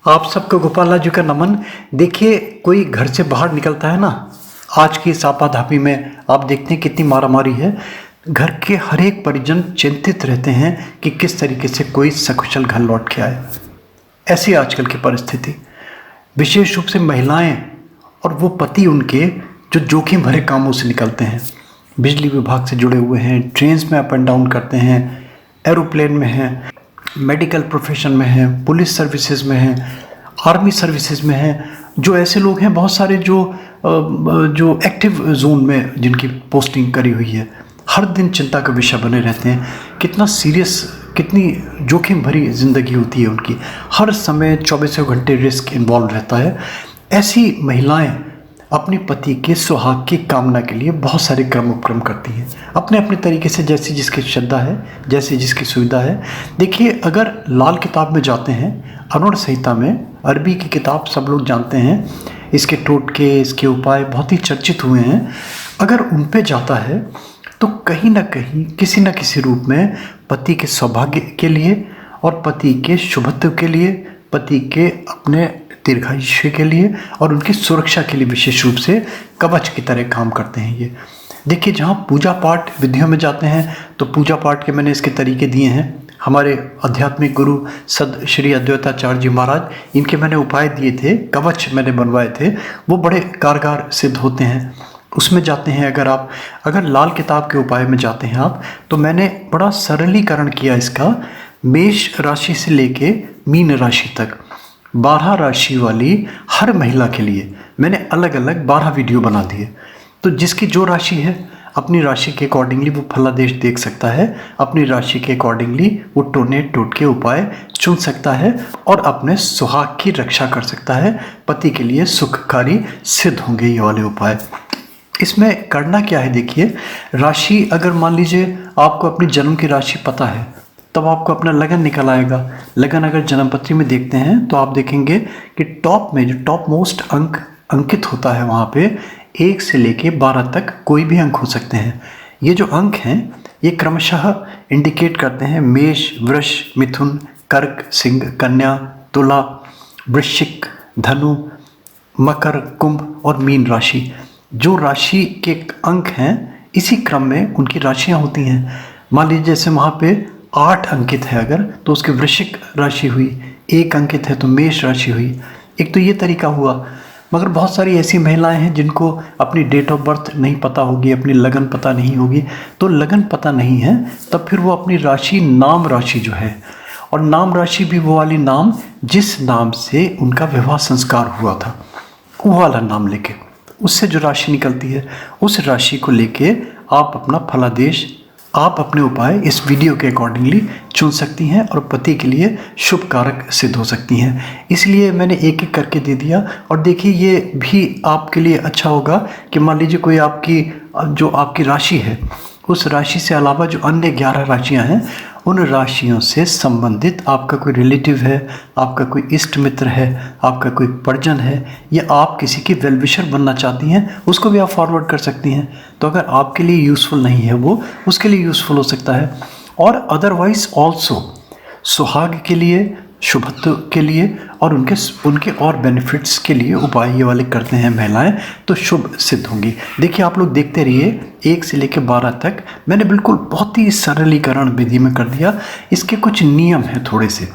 आप सबको गोपाला जी का नमन। देखिए, कोई घर से बाहर निकलता है ना, आज की इस आपाधापी में आप देखते हैं कितनी मारामारी है। घर के हर एक परिजन चिंतित रहते हैं कि किस तरीके से कोई सकुशल घर लौट के आए। ऐसी आजकल की परिस्थिति, विशेष रूप से महिलाएं और वो पति उनके जो जोखिम भरे कामों से निकलते हैं, बिजली विभाग से जुड़े हुए हैं, ट्रेन्स में अप एंड डाउन करते हैं, एरोप्लेन में हैं, मेडिकल प्रोफेशन में हैं, पुलिस सर्विसेज में हैं, आर्मी सर्विसेज में हैं। जो ऐसे लोग हैं बहुत सारे जो एक्टिव जोन में जिनकी पोस्टिंग करी हुई है, हर दिन चिंता का विषय बने रहते हैं। कितना सीरियस, कितनी जोखिम भरी ज़िंदगी होती है उनकी, हर समय 24 घंटे रिस्क इन्वॉल्व रहता है। ऐसी महिलाएं अपने पति के सुहाग की कामना के लिए बहुत सारे क्रम उपक्रम करती हैं, अपने अपने तरीके से, जैसी जिसकी श्रद्धा है, जैसी जिसकी सुविधा है। देखिए, अगर लाल किताब में जाते हैं, अरुण संहिता में, अरबी की किताब सब लोग जानते हैं, इसके टोटके, इसके उपाय बहुत ही चर्चित हुए हैं। अगर उन पे जाता है तो कहीं ना कहीं किसी न किसी रूप में पति के सौभाग्य के लिए और पति के शुभत्व के लिए, पति के अपने दीर्घायुष्य के लिए और उनकी सुरक्षा के लिए विशेष रूप से कवच की तरह काम करते हैं ये। देखिए, जहाँ पूजा पाठ विधियों में जाते हैं तो पूजा पाठ के मैंने इसके तरीके दिए हैं। हमारे आध्यात्मिक गुरु सद श्री अद्वैताचार्य जी महाराज, इनके मैंने उपाय दिए थे, कवच मैंने बनवाए थे, वो बड़े कारगर सिद्ध होते हैं। उसमें जाते हैं अगर लाल किताब के उपाय में जाते हैं आप, तो मैंने बड़ा सरलीकरण किया इसका। मेष राशि से लेके मीन राशि तक 12 राशि वाली हर महिला के लिए मैंने अलग अलग 12 वीडियो बना दिए। तो जिसकी जो राशि है, अपनी राशि के अकॉर्डिंगली वो फलादेश देख सकता है, अपनी राशि के अकॉर्डिंगली वो टोटके उपाय चुन सकता है और अपने सुहाग की रक्षा कर सकता है। पति के लिए सुखकारी सिद्ध होंगे ये वाले उपाय। इसमें करना क्या है, देखिए, राशि अगर मान लीजिए आपको अपनी जन्म की राशि पता है, तब आपको अपना लगन निकल आएगा। लगन अगर जन्मपत्री में देखते हैं तो आप देखेंगे कि टॉप में जो टॉप मोस्ट अंक अंकित होता है, वहाँ पे 1 से लेके 12 तक कोई भी अंक हो सकते हैं। ये जो अंक हैं ये क्रमशः इंडिकेट करते हैं मेष, वृष, मिथुन, कर्क, सिंह, कन्या, तुला, वृश्चिक, धनु, मकर, कुंभ और मीन राशि। जो राशि के अंक हैं इसी क्रम में उनकी राशियां होती हैं। मान लीजिए जैसे वहाँ पे 8 अंकित है अगर, तो उसकी वृश्चिक राशि हुई, 1 अंकित है तो मेष राशि हुई। एक तो ये तरीका हुआ। मगर बहुत सारी ऐसी महिलाएं हैं जिनको अपनी डेट ऑफ बर्थ नहीं पता होगी, अपनी लगन पता नहीं होगी। तो लगन पता नहीं है तब फिर वो अपनी राशि, नाम राशि जो है, और नाम राशि भी वो वाली नाम जिस नाम से उनका विवाह संस्कार हुआ था, वो वाला नाम लेके, उससे जो राशि निकलती है उस राशि को लेके आप अपना फलादेश, आप अपने उपाय इस वीडियो के अकॉर्डिंगली चुन सकती हैं और पति के लिए शुभ कारक सिद्ध हो सकती हैं। इसलिए मैंने एक एक करके दे दिया। और देखिए, ये भी आपके लिए अच्छा होगा कि मान लीजिए कोई आपकी राशि है, उस राशि से अलावा जो अन्य 11 राशियां हैं, उन राशियों से संबंधित आपका कोई रिलेटिव है, आपका कोई इष्ट मित्र है, आपका कोई परिजन है, या आप किसी की वेल विशर बनना चाहती हैं, उसको भी आप फॉरवर्ड कर सकती हैं। तो अगर आपके लिए यूज़फुल नहीं है वो, उसके लिए यूज़फुल हो सकता है। और अदरवाइज ऑल्सो सुहाग के लिए, शुभत्व के लिए और उनके और बेनिफिट्स के लिए उपाय ये वाले करते हैं महिलाएं, तो शुभ सिद्ध होंगी। देखिए, आप लोग देखते रहिए, 1 से लेकर 12 तक मैंने बिल्कुल बहुत ही सरलीकरण विधि में कर दिया। इसके कुछ नियम हैं, थोड़े से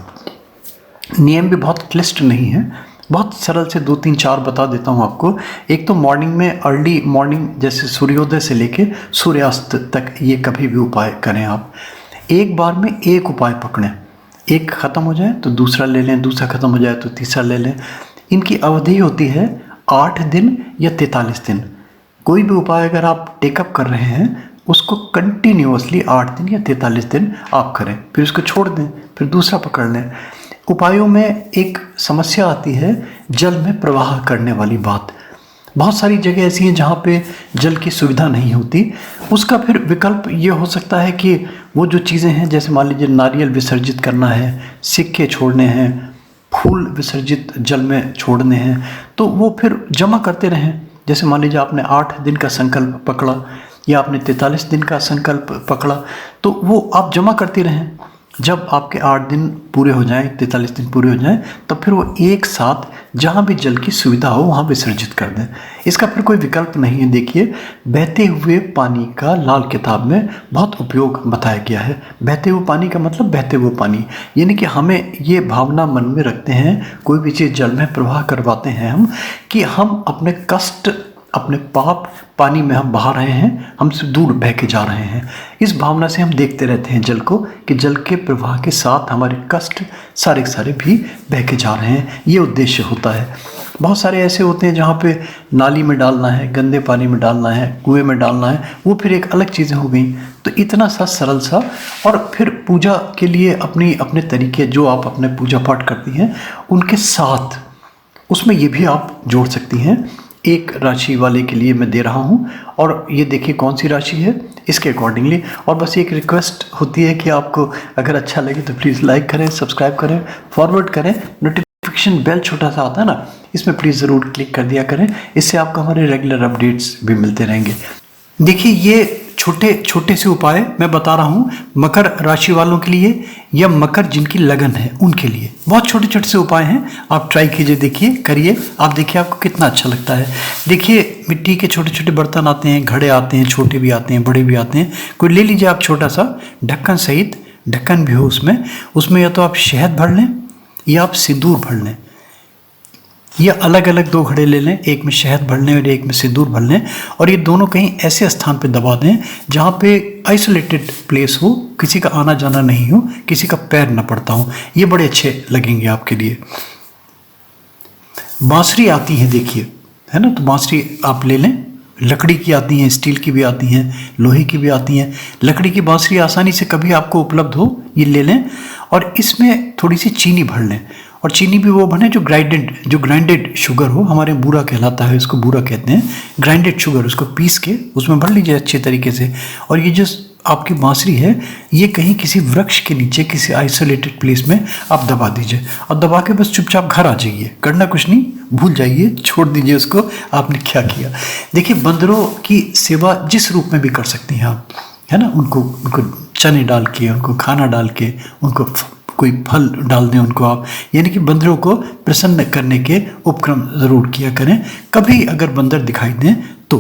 नियम भी बहुत क्लिष्ट नहीं है, बहुत सरल से 2 3 4 बता देता हूँ आपको। एक तो मॉर्निंग में, अर्ली मॉर्निंग, जैसे सूर्योदय से लेके सूर्यास्त तक ये कभी भी उपाय करें आप। एक बार में एक उपाय पकड़ें, एक ख़त्म हो जाए तो दूसरा ले लें, दूसरा ख़त्म हो जाए तो तीसरा ले लें। इनकी अवधि होती है 8 दिन या 43 दिन। कोई भी उपाय अगर आप टेकअप कर रहे हैं, उसको कंटिन्यूअसली 8 दिन या 43 दिन आप करें, फिर उसको छोड़ दें, फिर दूसरा पकड़ लें। उपायों में एक समस्या आती है, जल में प्रवाह करने वाली बात। बहुत सारी जगह ऐसी हैं जहाँ पे जल की सुविधा नहीं होती। उसका फिर विकल्प ये हो सकता है कि वो जो चीज़ें हैं, जैसे मान लीजिए नारियल विसर्जित करना है, सिक्के छोड़ने हैं, फूल विसर्जित जल में छोड़ने हैं, तो वो फिर जमा करते रहें। जैसे मान लीजिए आपने 8 दिन का संकल्प पकड़ा या आपने 43 दिन का संकल्प पकड़ा, तो वो आप जमा करते रहें। जब आपके 8 दिन पूरे हो जाएं, 43 दिन पूरे हो जाएं, तब फिर वो एक साथ जहाँ भी जल की सुविधा हो वहाँ विसर्जित कर दें। इसका फिर कोई विकल्प नहीं है। देखिए, बहते हुए पानी का लाल किताब में बहुत उपयोग बताया गया है। बहते हुए पानी का मतलब बहते हुए पानी, यानी कि हमें ये भावना मन में रखते हैं, कोई भी चीज़ जल में प्रवाह करवाते हैं हम, कि हम अपने कष्ट, अपने पाप पानी में हम बहा रहे हैं, हमसे दूर बह के जा रहे हैं। इस भावना से हम देखते रहते हैं जल को, कि जल के प्रवाह के साथ हमारे कष्ट सारे के सारे भी बह के जा रहे हैं। ये उद्देश्य होता है। बहुत सारे ऐसे होते हैं जहाँ पे नाली में डालना है, गंदे पानी में डालना है, कुएं में डालना है, वो फिर एक अलग चीज़ें हो गई। तो इतना सा सरल सा, और फिर पूजा के लिए अपने तरीके जो आप अपने पूजा पाठ करती हैं उनके साथ उसमें ये भी आप जोड़ सकती हैं। एक राशि वाले के लिए मैं दे रहा हूँ, और ये देखिए कौन सी राशि है इसके अकॉर्डिंगली। और बस एक रिक्वेस्ट होती है कि आपको अगर अच्छा लगे तो प्लीज़ लाइक करें, सब्सक्राइब करें, फॉरवर्ड करें। नोटिफिकेशन बेल छोटा सा आता है ना, इसमें प्लीज़ ज़रूर क्लिक कर दिया करें। इससे आपको हमारे रेगुलर अपडेट्स भी मिलते रहेंगे। देखिए, ये छोटे छोटे से उपाय मैं बता रहा हूँ मकर राशि वालों के लिए, या मकर जिनकी लगन है उनके लिए। बहुत छोटे छोटे से उपाय हैं, आप ट्राई कीजिए, देखिए, करिए, आप देखिए आपको कितना अच्छा लगता है। देखिए, मिट्टी के छोटे छोटे बर्तन आते हैं, घड़े आते हैं, छोटे भी आते हैं, बड़े भी आते हैं। कोई ले लीजिए आप छोटा सा, ढक्कन सहित, ढक्कन भी हो उसमें या तो आप शहद भर लें या आप सिंदूर भर लें, या अलग अलग 2 घड़े ले लें, एक में शहद भर लें और एक में सिंदूर भर लें, और ये दोनों कहीं ऐसे स्थान पे दबा दें जहाँ पे आइसोलेटेड प्लेस हो, किसी का आना जाना नहीं हो, किसी का पैर न पड़ता हो। ये बड़े अच्छे लगेंगे आपके लिए। बांसुरी आती है, देखिए, है ना, तो बांसुरी आप ले लें। लकड़ी की आती हैं, स्टील की भी आती हैं, लोहे की भी आती हैं। लकड़ी की बांसुरी आसानी से कभी आपको उपलब्ध हो, ये ले लें, और इसमें थोड़ी सी चीनी भर लें। और चीनी भी वो बने जो ग्राइंडेड शुगर हो, हमारे बूरा कहलाता है, इसको बूरा कहते हैं, ग्राइंडेड शुगर, उसको पीस के उसमें भर लीजिए अच्छे तरीके से। और ये जो आपकी बांसुरी है, ये कहीं किसी वृक्ष के नीचे, किसी आइसोलेटेड प्लेस में आप दबा दीजिए, और दबा के बस चुपचाप घर आ जाइए। करना कुछ नहीं, भूल जाइए, छोड़ दीजिए उसको, आपने क्या किया। देखिए, बंदरों की सेवा जिस रूप में भी कर सकती हैं आप, है ना, उनको चने डाल के, उनको खाना डाल के, उनको कोई फल डाल दें उनको आप, यानी कि बंदरों को प्रसन्न करने के उपक्रम ज़रूर किया करें। कभी अगर बंदर दिखाई दें तो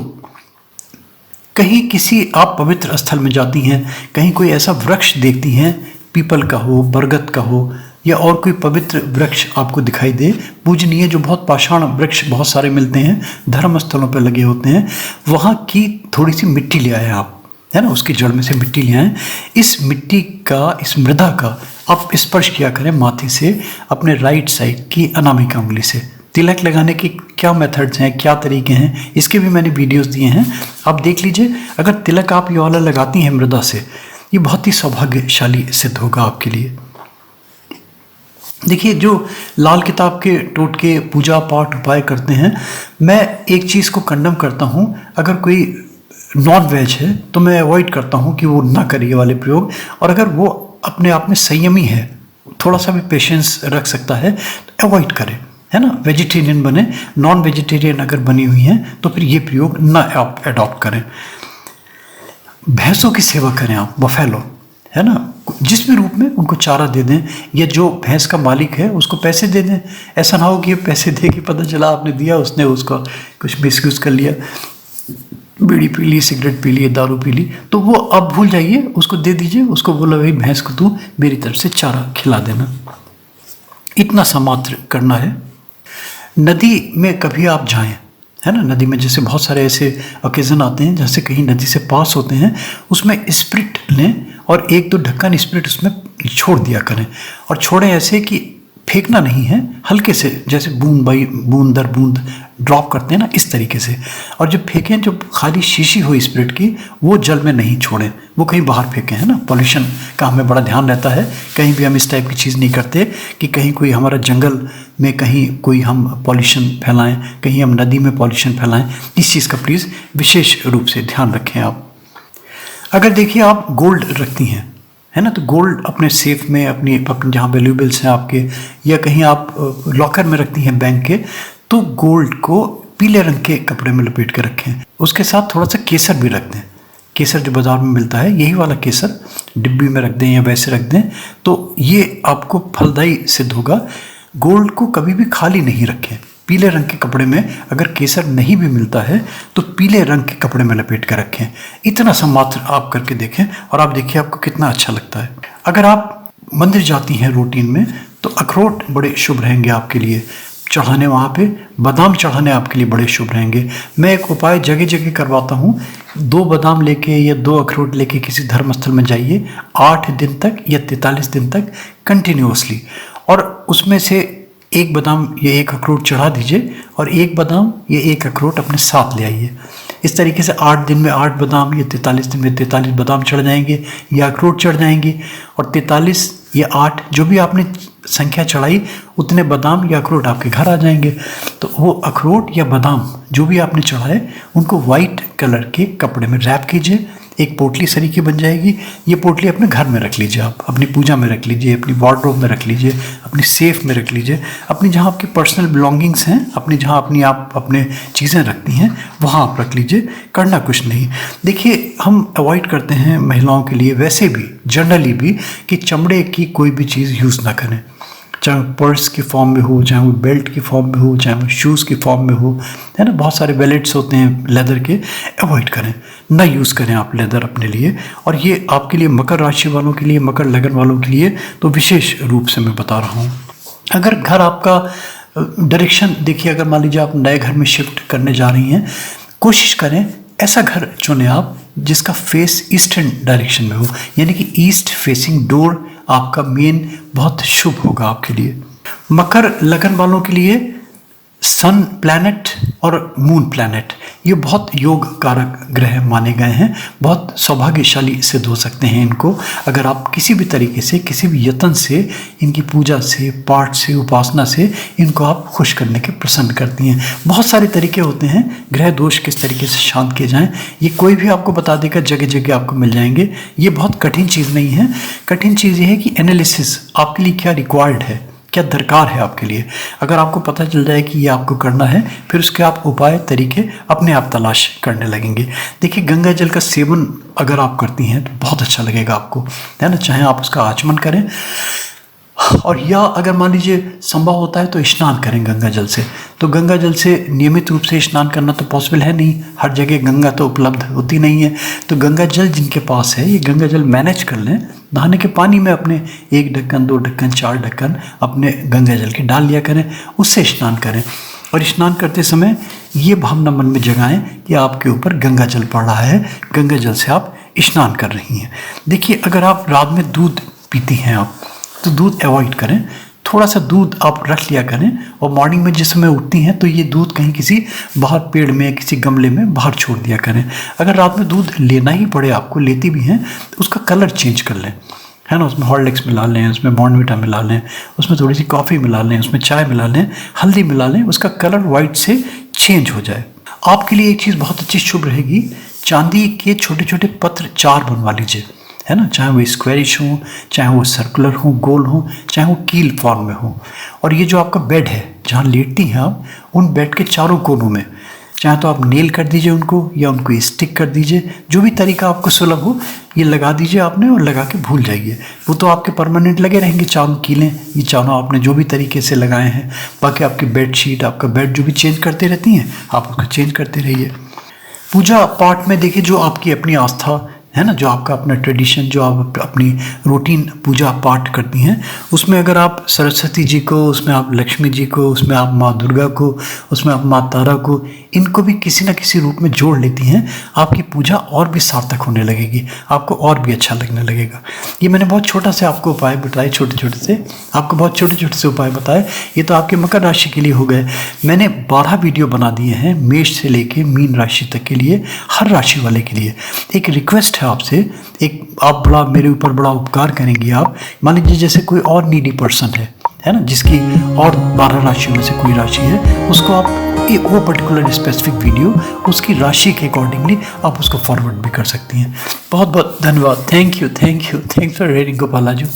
कहीं किसी आप पवित्र स्थल में जाती हैं, कहीं कोई ऐसा वृक्ष देखती हैं, पीपल का हो, बरगद का हो, या और कोई पवित्र वृक्ष आपको दिखाई दे, पूजनीय, जो बहुत पाषाण वृक्ष बहुत सारे मिलते हैं, धर्म स्थलों पर लगे होते हैं, वहाँ की थोड़ी सी मिट्टी ले आए आप, है ना, उसकी जड़ में से मिट्टी ले आए। इस मिट्टी का, इस मृदा का आप स्पर्श किया करें माथे से, अपने राइट साइड की अनामिका उंगली से। तिलक लगाने के क्या मेथड्स हैं, क्या तरीके हैं, इसके भी मैंने वीडियोस दिए हैं, आप देख लीजिए। अगर तिलक आप ये वाला लगाती हैं मृदा से, ये बहुत ही सौभाग्यशाली सिद्ध होगा आपके लिए। देखिए, जो लाल किताब के टोटके पूजा पाठ उपाय करते हैं, मैं एक चीज़ को कंडम करता हूँ, अगर कोई नॉन वेज है तो मैं अवॉइड करता हूँ कि वो ना करे ये वाले प्रयोग। और अगर वो अपने आप में संयमी है, थोड़ा सा भी पेशेंस रख सकता है, तो अवॉइड करें, है ना, वेजिटेरियन बने। नॉन वेजिटेरियन अगर बनी हुई हैं तो फिर ये प्रयोग ना आप अडॉप्ट करें। भैंसों की सेवा करें आप, बफेलो, है ना, जिस भी रूप में उनको चारा दे दें, या जो भैंस का मालिक है उसको पैसे दे दें। ऐसा ना हो कि पैसे दे के पता चला आपने दिया, उसने उसको कुछ मिसयूज़ कर लिया, बीड़ी पी ली, सिगरेट पी ली, दारू पी ली, तो वो अब भूल जाइए, उसको दे दीजिए, उसको बोला भाई भैंस को तू मेरी तरफ से चारा खिला देना। इतना सा मात्र करना है। नदी में कभी आप जाएं, है ना, नदी में जैसे बहुत सारे ऐसे ओकेजन आते हैं जैसे कहीं नदी से पास होते हैं, उसमें स्पिरिट लें और 1-2 ढक्कन स्पिरिट उसमें छोड़ दिया करें। और छोड़ें ऐसे कि फेंकना नहीं है, हल्के से, जैसे बूंद बाई बूंद दर बूंद ड्रॉप करते हैं ना, इस तरीके से। और जब फेंकें, जो खाली शीशी हो स्पिरिट की, वो जल में नहीं छोड़ें, वो कहीं बाहर फेंकें, है ना। पॉल्यूशन का हमें बड़ा ध्यान रहता है, कहीं भी हम इस टाइप की चीज़ नहीं करते कि कहीं कोई हमारा जंगल में कहीं कोई हम पॉल्यूशन फैलाएं, कहीं हम नदी में पॉल्यूशन फैलाएं। इस चीज़ का प्लीज़ विशेष रूप से ध्यान रखें आप। अगर देखिए आप गोल्ड रखती हैं, है ना, तो गोल्ड अपने सेफ में, अपनी जहाँ वैल्यूएबल्स हैं आपके, या कहीं आप लॉकर में रखती हैं बैंक के, तो गोल्ड को पीले रंग के कपड़े में लपेट के रखें। उसके साथ थोड़ा सा केसर भी रख दें। केसर जो बाज़ार में मिलता है यही वाला केसर डिब्बी में रख दें या वैसे रख दें तो ये आपको फलदायी सिद्ध होगा। गोल्ड को कभी भी खाली नहीं रखें। पीले रंग के कपड़े में अगर केसर नहीं भी मिलता है तो पीले रंग के कपड़े में लपेट कर रखें। इतना सा मात्र आप करके देखें और आप देखिए आपको कितना अच्छा लगता है। अगर आप मंदिर जाती हैं रूटीन में तो अखरोट बड़े शुभ रहेंगे आपके लिए चढ़ाने, वहाँ पे बादाम चढ़ाने आपके लिए बड़े शुभ रहेंगे। मैं एक उपाय जगह जगह करवाता हूँ। 2 बादाम लेके या 2 अखरोट लेके किसी धर्मस्थल में जाइए 8 दिन तक या 43 दिन तक कंटिन्यूअसली, और उसमें से 1 बादाम या 1 अखरोट चढ़ा दीजिए और 1 बादाम या 1 अखरोट अपने साथ ले आइए। इस तरीके से 8 दिन में 8 बादाम या 43 दिन में 43 बादाम चढ़ जाएंगे या अखरोट चढ़ जाएंगे, और 43 या 8 जो भी आपने संख्या चढ़ाई उतने बादाम या अखरोट आपके घर आ जाएंगे। तो वो अखरोट या बादाम जो भी आपने चढ़ाए उनको वाइट कलर के कपड़े में रैप कीजिए। एक पोटली सरी की बन जाएगी। ये पोटली अपने घर में रख लीजिए, आप अपनी पूजा में रख लीजिए, अपनी वार्डरोब में रख लीजिए, अपनी सेफ में रख लीजिए, अपनी जहाँ आपकी पर्सनल बिलोंगिंग्स हैं, अपनी जहाँ आप अपने चीज़ें रखती हैं वहाँ आप रख लीजिए। करना कुछ नहीं। देखिए हम अवॉइड करते हैं महिलाओं के लिए वैसे भी जनरली भी कि चमड़े की कोई भी चीज़ यूज़ ना करें, चाहे पर्स की फॉर्म में हो, चाहे वो बेल्ट की फॉर्म में हो, चाहे वो शूज़ की फॉर्म में हो, है ना। बहुत सारे वैलेट्स होते हैं लेदर के, अवॉइड करें, ना यूज़ करें आप लेदर अपने लिए। और ये आपके लिए मकर राशि वालों के लिए, मकर लगन वालों के लिए तो विशेष रूप से मैं बता रहा हूँ। अगर घर आपका डायरेक्शन देखिए, अगर मान लीजिए आप नए घर में शिफ्ट करने जा रही हैं, कोशिश करें ऐसा घर चुनें आप जिसका फेस ईस्टर्न डायरेक्शन में हो, यानी कि ईस्ट फेसिंग डोर आपका मेन बहुत शुभ होगा आपके लिए। मकर लगन वालों के लिए सन प्लैनेट और मून प्लैनेट ये बहुत योग कारक ग्रह माने गए हैं, बहुत सौभाग्यशाली सिद्ध हो सकते हैं इनको अगर आप किसी भी तरीके से, किसी भी यत्न से, इनकी पूजा से, पाठ से, उपासना से इनको आप खुश करने के प्रसन्न करती हैं। बहुत सारे तरीके होते हैं ग्रह दोष किस तरीके से शांत किए जाएं, ये कोई भी आपको बता देगा, जगह जगह आपको मिल जाएंगे। ये बहुत कठिन चीज़ नहीं है। कठिन चीज़ ये है कि एनालिसिस आपके लिए क्या रिक्वायर्ड है, क्या दरकार है आपके लिए। अगर आपको पता चल जाए कि ये आपको करना है, फिर उसके आप उपाय तरीके अपने आप तलाश करने लगेंगे। देखिए गंगा जल का सेवन अगर आप करती हैं तो बहुत अच्छा लगेगा आपको, है ना। चाहे आप उसका आचमन करें और या अगर मान लीजिए संभव होता है तो स्नान करें गंगा जल से। तो गंगा जल से नियमित रूप से स्नान करना तो पॉसिबल है नहीं, हर जगह गंगा तो उपलब्ध होती नहीं है। तो गंगा जल जिनके पास है ये गंगा जल मैनेज कर लें, नहाने के पानी में अपने 1 ढक्कन, 2 ढक्कन, 4 ढक्कन अपने गंगा जल के डाल लिया करें, उससे स्नान करें। और स्नान करते समय ये भावना मन में जगाएं कि आपके ऊपर गंगा जल पड़ रहा है, गंगा जल से आप स्नान कर रही हैं। देखिए अगर आप रात में दूध पीती हैं आप तो दूध अवॉइड करें, थोड़ा सा दूध आप रख लिया करें, और मॉर्निंग में जिस समय उठती हैं तो ये दूध कहीं किसी बाहर पेड़ में, किसी गमले में बाहर छोड़ दिया करें। अगर रात में दूध लेना ही पड़े आपको, लेती भी हैं, तो उसका कलर चेंज कर लें, है ना। उसमें हॉर्लिक्स मिला लें, उसमें बॉर्नविटा मिला लें, उसमें थोड़ी सी कॉफ़ी मिला लें, उसमें चाय मिला लें, हल्दी मिला लें, उसका कलर वाइट से चेंज हो जाए। आपके लिए एक चीज़ बहुत अच्छी शुभ रहेगी, चांदी के छोटे छोटे पत्र 4 बनवा लीजिए, है ना। चाहे वो स्क्वायरिश हो, चाहे वो सर्कुलर हो, गोल हो, चाहे वो कील फॉर्म में हो। और ये जो आपका बेड है जहाँ लेटती हैं आप, उन बेड के चारों कोनों में चाहे तो आप नेल कर दीजिए उनको या उनको स्टिक कर दीजिए, जो भी तरीका आपको सुलभ हो ये लगा दीजिए आपने, और लगा के भूल जाइए। वो तो आपके परमानेंट लगे रहेंगे चारों कीलें, ये चारों आपने जो भी तरीके से लगाए हैं। बाकी आपकी बेड शीट, आपका बेड जो भी चेंज करते रहती हैं आप उसको चेंज करते रहिए। पूजा पाठ में देखिए जो आपकी अपनी आस्था है ना, जो आपका अपना ट्रेडिशन, जो आप अपनी रूटीन पूजा पाठ करती हैं, उसमें अगर आप सरस्वती जी को, उसमें आप लक्ष्मी जी को, उसमें आप माँ दुर्गा को, उसमें आप माँ तारा को, इनको भी किसी न किसी रूप में जोड़ लेती हैं, आपकी पूजा और भी सार्थक होने लगेगी, आपको और भी अच्छा लगने लगेगा। ये मैंने बहुत छोटा से आपको उपाय बताए, छोटे छोटे से आपको बहुत छोटे छोटे से उपाय बताए। ये तो आपके मकर राशि के लिए हो गए। मैंने 12 वीडियो बना दिए हैं मेष से लेके मीन राशि तक के लिए, हर राशि वाले के लिए। एक रिक्वेस्ट है आपसे, एक आप बड़ा मेरे ऊपर बड़ा उपकार करेंगी आप। मान लीजिए जैसे कोई और नीडी पर्सन है ना, जिसकी और 12 राशियों में से कोई राशि है, उसको आप वो पर्टिकुलर स्पेसिफिक वीडियो उसकी राशि के अकॉर्डिंगली आप उसको फॉरवर्ड भी कर सकती हैं। बहुत बहुत धन्यवाद। Thank you for reading गोपालाजू।